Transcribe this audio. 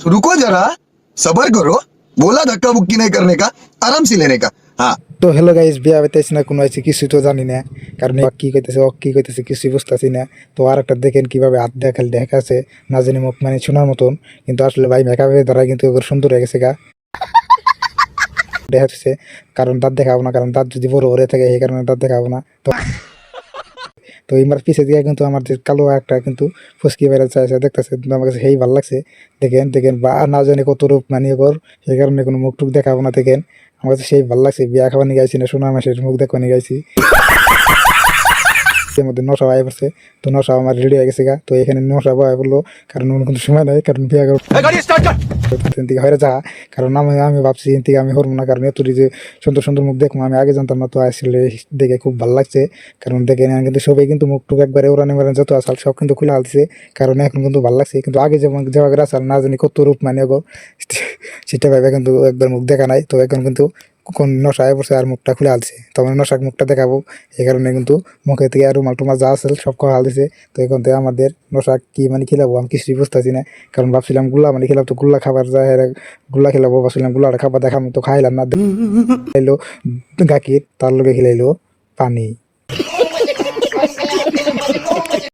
रुको जरा, सबर करो। बोला धक्का मुक्की नहीं करने का, आराम से लेने का। हाँ। তো হ্যালো গাইস, বিয়া হইতেছি না কোনো হয়েছে কিছুই তো জানি না, কারণ ও কি কইতেছে ও কি কইতেছে কিছুই বুঝতেছি না। তো আর একটা দেখেন কিভাবে হাত দেখা খালি দেখা আছে, না জানি মুখ মানে শোনার মতন, কিন্তু আসলে ভাই মেকআপের দ্বারা কিন্তু ওর সুন্দর হয়ে গেছে গা দেখা যাচ্ছে। কারণ দাঁত দেখাবো না, কারণ দাঁত যদি বড় হয়ে থাকে এই কারণে দাঁত দেখাবো না। তো তো এবার পিছিয়ে দিয়ে কিন্তু আমার যে কালো একটা কিন্তু ফুসকি বেড়ে চাইছে দেখতেছে, কিন্তু আমার কাছে সেই ভালো লাগছে। দেখেন দেখেন বা না জানি কত রূপ মানিয়ে কর, সেই কারণে কোনো মুখ টুক দেখাবো না। দেখেন আমার কাছে সেই ভালো লাগছে, বিয়া খাবার নিয়ে গাইছি না সোনার মাসের মুখ দেখো নিয়ে গাইছি। এর মধ্যে নশা ভাই পড়ছে, তো নশা আমার রেডি হয়ে গেছে গা। তো এখানে নশা ভাই বললো, কারণ অন্য কোনো সময় নাই, কারণ বিয়া থেকে হয়ে যা, কারণ আমি আমি ভাবছি এখান থেকে আমি হরবো না, কারণ এতটি যে সুন্দর সুন্দর মুখ দেখবো আমি আগে জানতাম না। তো আসলে দেখে খুব ভালো লাগছে, কারণ দেখে না কিন্তু সবাই কিন্তু মুখ টুক একবারে ওরানি মারেন যত আসাল সব কিন্তু খুলে হালছে, কারণ এখন কিন্তু ভালো লাগছে। কিন্তু আগে যেমন যেভাবে আসাল না জানি কত রূপ মানে গো সেটা ভাবে কিন্তু একবার মুখ দেখা নাই। তো এখন কিন্তু কোন নশায় পড়ছে আর মুখটা খুলে হালছে, তো আমার নশাক মুখটা দেখাবো এই কারণে কিন্তু মুখে থেকে আর রুমাল টুমাল যা আছে সব খাওয়া হাল দিছে। তো এখন থেকে আমাদের নশাক কি মানে খিলাবো আমি কিছুই বুঝতেছি না, কারণ ভাবছিলাম গুল্লা মানে খেলাম, তো গুল্লা খাবার যায় গুল্লা খেলাবো, ভাবছিলাম গুল্লাটা খাবার দেখাম, তো খাইলাম না। খাইলো গাকির, তার লগে খিলাইলো পানি।